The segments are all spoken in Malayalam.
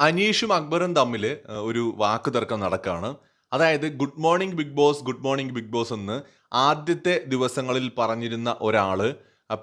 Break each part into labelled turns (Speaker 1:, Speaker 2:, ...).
Speaker 1: അനീഷും അക്ബറും തമ്മിൽ ഒരു വാക്ക് തർക്കം നടക്കുകയാണ്. അതായത് good morning big boss, good morning big boss എന്ന് ആദ്യത്തെ ദിവസങ്ങളിൽ പറഞ്ഞിരുന്ന ഒരാള്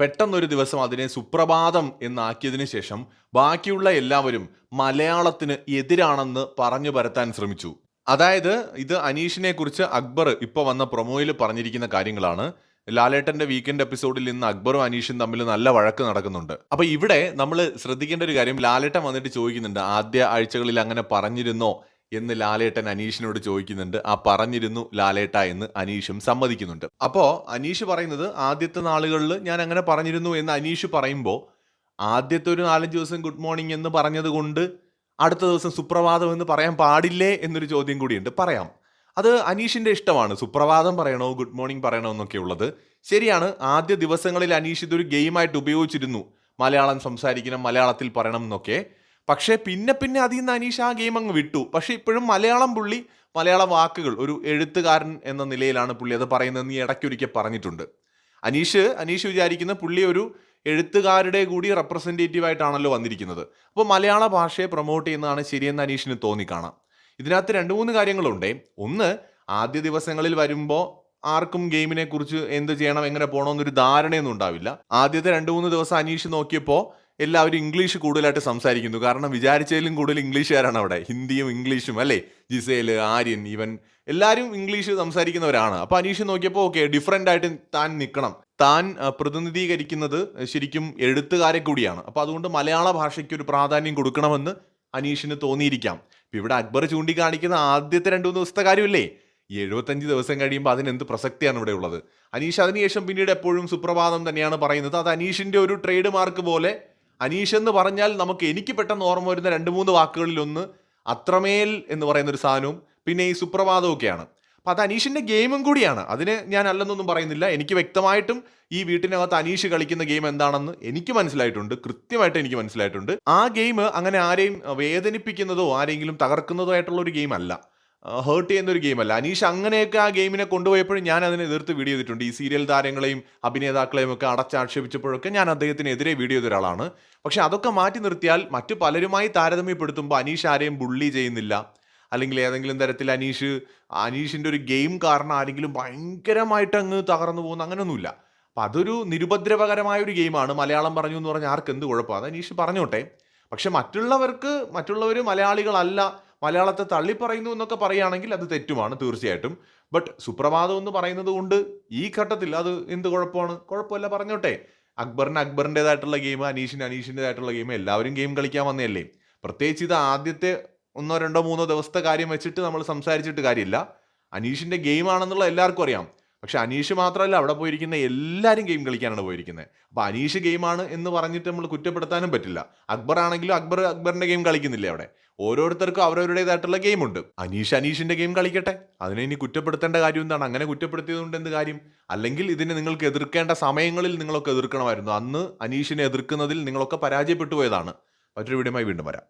Speaker 1: പെട്ടെന്നൊരു ദിവസം അതിനെ സുപ്രഭാതം എന്നാക്കിയതിനു ശേഷം ബാക്കിയുള്ള എല്ലാവരും മലയാളത്തിന് എതിരാണെന്ന് പറഞ്ഞു പരത്താൻ ശ്രമിച്ചു. അതായത് ഇത് അനീഷിനെ കുറിച്ച് അക്ബർ ഇപ്പൊ വന്ന പ്രൊമോയിൽ പറഞ്ഞിരിക്കുന്ന കാര്യങ്ങളാണ്. ലാലേട്ടന്റെ വീക്കെൻഡ് എപ്പിസോഡിൽ ഇന്ന് അക്ബറും അനീഷും തമ്മിൽ നല്ല വഴക്ക് നടക്കുന്നുണ്ട്. അപ്പൊ ഇവിടെ നമ്മൾ ശ്രദ്ധിക്കേണ്ട ഒരു കാര്യം, ലാലേട്ടൻ വന്നിട്ട് ചോദിക്കുന്നുണ്ട്, ആദ്യ ആഴ്ചകളിൽ അങ്ങനെ പറഞ്ഞിരുന്നോ എന്ന് ലാലേട്ടൻ അനീഷിനോട് ചോദിക്കുന്നുണ്ട്. ആ പറഞ്ഞിരുന്നു ലാലേട്ട എന്ന് അനീഷും സമ്മതിക്കുന്നുണ്ട്. അപ്പോ അനീഷ് പറയുന്നത് ആദ്യത്തെ നാളുകളിൽ ഞാൻ അങ്ങനെ പറഞ്ഞിരുന്നു എന്ന് അനീഷ് പറയുമ്പോൾ ആദ്യത്തെ ഒരു 4-5 ദിവസം ഗുഡ് മോർണിംഗ് എന്ന് പറഞ്ഞത് കൊണ്ട് അടുത്ത ദിവസം സുപ്രഭാതം എന്ന് പറയാൻ പാടില്ലേ എന്നൊരു ചോദ്യം കൂടിയുണ്ട്. പറയാം, അത് അനീഷിന്റെ ഇഷ്ടമാണ്. സുപ്രഭാതം പറയണോ ഗുഡ് മോർണിംഗ് പറയണോ എന്നൊക്കെ ഉള്ളത് ശരിയാണ്. ആദ്യ ദിവസങ്ങളിൽ അനീഷ് ഇതൊരു ഗെയിമായിട്ട് ഉപയോഗിച്ചിരുന്നു, മലയാളം സംസാരിക്കണം, മലയാളത്തിൽ പറയണം എന്നൊക്കെ. പക്ഷേ പിന്നെ പിന്നെ അതിൽ നിന്ന് അനീഷ് ആ ഗെയിം അങ്ങ് വിട്ടു. പക്ഷെ ഇപ്പോഴും മലയാള വാക്കുകൾ ഒരു എഴുത്തുകാരൻ എന്ന നിലയിലാണ് പുള്ളി അത് പറയുന്നതെന്ന് ഈ ഇടയ്ക്കൊരിക്കൽ പറഞ്ഞിട്ടുണ്ട്. അനീഷ് വിചാരിക്കുന്ന പുള്ളി ഒരു എഴുത്തുകാരുടെ കൂടി റെപ്രസെൻറ്റേറ്റീവ് ആയിട്ടാണല്ലോ വന്നിരിക്കുന്നത്. അപ്പോൾ മലയാള ഭാഷയെ പ്രൊമോട്ട് ചെയ്യുന്നതാണ് ശരിയെന്ന് അനീഷിന് തോന്നിക്കാണാം. ഇതിനകത്ത് 2-3 കാര്യങ്ങളുണ്ടേ. ഒന്ന്, ആദ്യ ദിവസങ്ങളിൽ വരുമ്പോൾ ആർക്കും ഗെയിമിനെ കുറിച്ച് എന്ത് ചെയ്യണം, എങ്ങനെ പോകണമെന്നൊരു ധാരണയൊന്നും ഉണ്ടാവില്ല. ആദ്യത്തെ 2-3 ദിവസം അനീഷ് നോക്കിയപ്പോൾ എല്ലാവരും ഇംഗ്ലീഷ് കൂടുതലായിട്ട് സംസാരിക്കുന്നു. കാരണം വിചാരിച്ചതിലും കൂടുതൽ ഇംഗ്ലീഷുകാരാണ് അവിടെ. ഹിന്ദിയും ഇംഗ്ലീഷും അല്ലേ, ജിസേൽ, ആര്യൻ, ഇവൻ എല്ലാവരും ഇംഗ്ലീഷ് സംസാരിക്കുന്നവരാണ്. അപ്പോൾ അനീഷ് നോക്കിയപ്പോൾ ഓക്കെ, ഡിഫറെൻ്റ് ആയിട്ട് താൻ നിൽക്കണം. താൻ പ്രതിനിധീകരിക്കുന്നത് ശരിക്കും എഴുത്തുകാരെ കൂടിയാണ്. അപ്പോൾ അതുകൊണ്ട് മലയാള ഭാഷയ്ക്ക് ഒരു പ്രാധാന്യം കൊടുക്കണമെന്ന് അനീഷിന് തോന്നിയിരിക്കാം. ഇവിടെ അക്ബർ ചൂണ്ടിക്കാണിക്കുന്ന ആദ്യത്തെ 2-3 ദിവസത്തെ കാര്യമില്ലേ, ഈ 75 ദിവസം കഴിയുമ്പോൾ അതിനെന്ത് പ്രസക്തിയാണ് ഇവിടെ ഉള്ളത്? അനീഷ് അതിനുശേഷം പിന്നീട് എപ്പോഴും സുപ്രഭാതം തന്നെയാണ് പറയുന്നത്. അത് അനീഷിന്റെ ഒരു ട്രേഡ് മാർക്ക് പോലെ. അനീഷ് എന്ന് പറഞ്ഞാൽ എനിക്ക് പെട്ടെന്ന് ഓർമ്മ വരുന്ന 2-3 വാക്കുകളിൽ ഒന്ന് അത്രമേൽ എന്ന് പറയുന്ന ഒരു സാധനവും പിന്നെ ഈ സുപ്രഭാതവും ഒക്കെയാണ്. അപ്പം അത് അനീഷിന്റെ ഗെയിമും കൂടിയാണ്. അതിന് ഞാൻ അല്ലെന്നൊന്നും പറയുന്നില്ല. എനിക്ക് വ്യക്തമായിട്ടും ഈ വീട്ടിനകത്ത് അനീഷ് കളിക്കുന്ന ഗെയിം എന്താണെന്ന് എനിക്ക് മനസ്സിലായിട്ടുണ്ട്, കൃത്യമായിട്ട് എനിക്ക് മനസ്സിലായിട്ടുണ്ട്. ആ ഗെയിം അങ്ങനെ ആരെയും വേദനിപ്പിക്കുന്നതോ ആരെങ്കിലും തകർക്കുന്നതോ ആയിട്ടുള്ള ഒരു ഗെയിം അല്ല, ഹേർട്ട് ചെയ്യുന്ന ഒരു ഗെയിമല്ല. അനീഷ് അങ്ങനെയൊക്കെ ആ ഗെയിമിനെ കൊണ്ടുപോയപ്പോഴും ഞാൻ അതിനെ എതിർത്ത് വീഡിയോ ചെയ്തിട്ടുണ്ട്. ഈ സീരിയൽ താരങ്ങളെയും അഭിനേതാക്കളെയും ഒക്കെ അടച്ചാക്ഷേപിച്ചപ്പോഴൊക്കെ ഞാൻ അദ്ദേഹത്തിനെതിരെ വീഡിയോ ചെയ്ത ഒരാളാണ്. പക്ഷെ അതൊക്കെ മാറ്റി നിർത്തിയാൽ മറ്റു പലരുമായി താരതമ്യപ്പെടുത്തുമ്പോൾ അനീഷ് ആരെയും ബുള്ളി ചെയ്യുന്നില്ല, അല്ലെങ്കിൽ ഏതെങ്കിലും തരത്തിൽ അനീഷിന്റെ ഒരു ഗെയിം കാരണം ആരെങ്കിലും ഭയങ്കരമായിട്ട് അങ്ങ് തകർന്നു പോകുന്ന അങ്ങനെയൊന്നുമില്ല. അപ്പം അതൊരു നിരുപദ്രവകരമായ ഒരു ഗെയിമാണ്. മലയാളം പറഞ്ഞു എന്ന് പറഞ്ഞാൽ ആർക്ക് എന്ത് കുഴപ്പമാണ്, അത് അനീഷ് പറഞ്ഞോട്ടെ. പക്ഷെ മറ്റുള്ളവർ മലയാളികളല്ല, മലയാളത്തെ തള്ളിപ്പറയുന്നു എന്നൊക്കെ പറയുകയാണെങ്കിൽ അത് തെറ്റുമാണ് തീർച്ചയായിട്ടും. ബട്ട് സുപ്രഭാതം എന്ന് പറയുന്നത് കൊണ്ട് ഈ ഘട്ടത്തിൽ അത് എന്ത് കുഴപ്പമാണ്? കുഴപ്പമില്ല, പറഞ്ഞോട്ടെ. അക്ബറിൻ്റെതായിട്ടുള്ള ഗെയിം, അനീഷിൻ്റെതായിട്ടുള്ള ഗെയിം, എല്ലാവരും ഗെയിം കളിക്കാൻ വന്നതല്ലേ. പ്രത്യേകിച്ച് ഇത് ആദ്യത്തെ 1, 2, 3 ദിവസത്തെ കാര്യം വെച്ചിട്ട് നമ്മൾ സംസാരിച്ചിട്ട് കാര്യമില്ല. അനീഷിന്റെ ഗെയിം ആണെന്നുള്ള എല്ലാവർക്കും അറിയാം. പക്ഷെ അനീഷ് മാത്രമല്ല, അവിടെ പോയിരിക്കുന്ന എല്ലാവരും ഗെയിം കളിക്കാനാണ് പോയിരിക്കുന്നത്. അപ്പൊ അനീഷ് ഗെയിമാണ് എന്ന് പറഞ്ഞിട്ട് നമ്മൾ കുറ്റപ്പെടുത്താനും പറ്റില്ല. അക്ബർ ആണെങ്കിലും അക്ബറിന്റെ ഗെയിം കളിക്കുന്നില്ലേ അവിടെ. ഓരോരുത്തർക്കും അവരവരുടേതായിട്ടുള്ള ഗെയിം ഉണ്ട്. അനീഷിന്റെ ഗെയിം കളിക്കട്ടെ, അതിനെ ഇനി കുറ്റപ്പെടുത്തേണ്ട കാര്യം എന്താണ്? അങ്ങനെ കുറ്റപ്പെടുത്തിയതുകൊണ്ട് എന്ത് കാര്യം? അല്ലെങ്കിൽ ഇതിനെ നിങ്ങൾക്ക് എതിർക്കേണ്ട സമയങ്ങളിൽ നിങ്ങളൊക്കെ എതിർക്കണമായിരുന്നു. അന്ന് അനീഷിനെ എതിർക്കുന്നതിൽ നിങ്ങളൊക്കെ പരാജയപ്പെട്ടു പോയതാണ്. മറ്റൊരു വീഡിയോയുമായി വീണ്ടും വരാം.